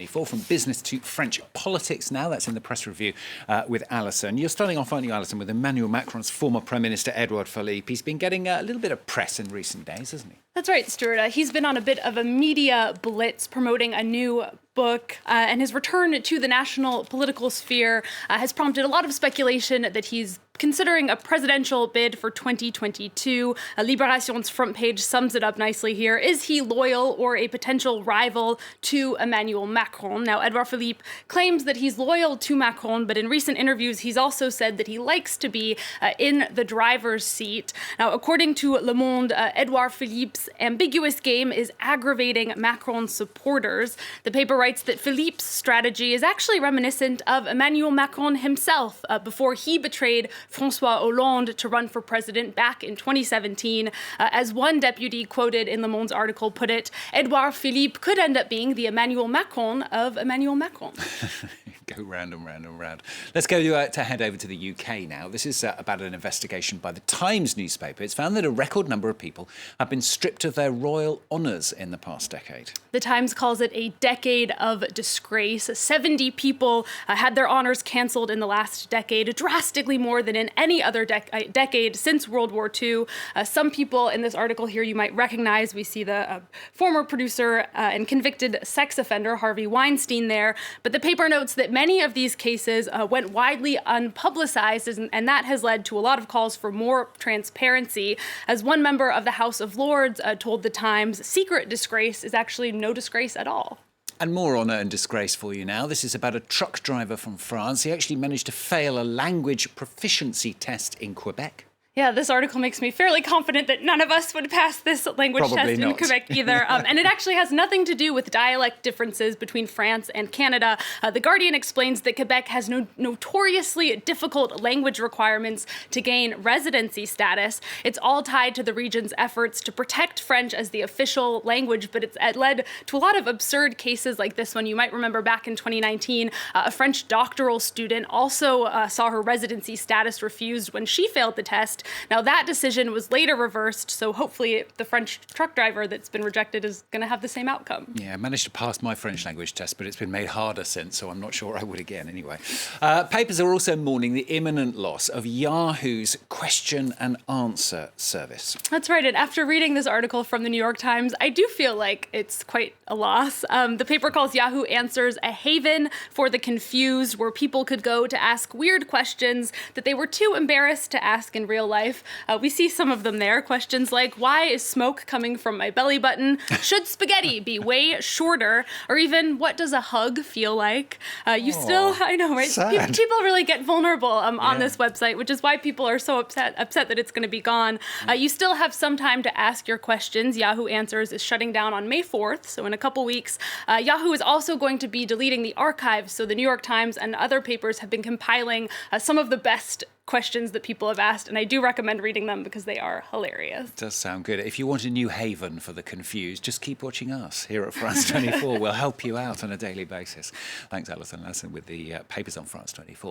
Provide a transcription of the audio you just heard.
24, from business to French politics now. That's in the press review with Alison. You're starting off, aren't you, Alison, with Emmanuel Macron's former Prime Minister, Édouard Philippe. He's been getting a little bit of press in recent days, hasn't he? That's right, Stuart. He's been on a bit of a media blitz promoting a new book, and his return to the national political sphere has prompted a lot of speculation that he's considering a presidential bid for 2022. Libération's front page sums it up nicely here. Is he loyal or a potential rival to Emmanuel Macron? Now, Édouard Philippe claims that he's loyal to Macron, but in recent interviews, he's also said that he likes to be in the driver's seat. Now, according to Le Monde, Édouard Philippe's ambiguous game is aggravating Macron's supporters. The paper writes that Philippe's strategy is actually reminiscent of Emmanuel Macron himself before he betrayed François Hollande to run for president back in 2017. As one deputy quoted in Le Monde's article put it, Édouard Philippe could end up being the Emmanuel Macron of Emmanuel Macron. Go round and round and round. Let's go to head over to the UK now. This is about an investigation by the Times newspaper. It's found that a record number of people have been stripped of their royal honours in the past decade. The Times calls it a decade of disgrace. 70 people had their honours cancelled in the last decade, drastically more than in any other decade since World War II. Some people in this article here you might recognize. We see the former producer and convicted sex offender Harvey Weinstein there. But the paper notes that many of these cases went widely unpublicized, and that has led to a lot of calls for more transparency. As one member of the House of Lords told the Times, secret disgrace is actually no disgrace at all. And more honour and disgrace for you now. This is about a truck driver from France. He actually managed to fail a language proficiency test in Quebec. Yeah, this article makes me fairly confident that none of us would pass this language Probably test not. in Quebec either. And it actually has nothing to do with dialect differences between France and Canada. The Guardian explains that Quebec has notoriously difficult language requirements to gain residency status. It's all tied to the region's efforts to protect French as the official language, but it's led to a lot of absurd cases like this one. You might remember back in 2019, a French doctoral student also saw her residency status refused when she failed the test. Now, that decision was later reversed, so hopefully the French truck driver that's been rejected is going to have the same outcome. Yeah, I managed to pass my French language test, but it's been made harder since, so I'm not sure I would again anyway. Papers are also mourning the imminent loss of Yahoo's question and answer service. That's right, and after reading this article from the New York Times, I do feel like it's quite a loss. The paper calls Yahoo Answers a haven for the confused, where people could go to ask weird questions that they were too embarrassed to ask in real life. We see some of them there. Questions like, why is smoke coming from my belly button? Should spaghetti be way shorter? Or even, what does a hug feel like? I know, right? People really get vulnerable on this website, which is why people are so upset that it's going to be gone. You still have some time to ask your questions. Yahoo Answers is shutting down on May 4th, so in a couple weeks. Yahoo is also going to be deleting the archives, so the New York Times and other papers have been compiling some of the best questions that people have asked, and I do recommend reading them because they are hilarious. It does sound good. If you want a new haven for the confused, just keep watching us here at France 24. We'll help you out on a daily basis. Thanks, Alison. With the papers on France 24.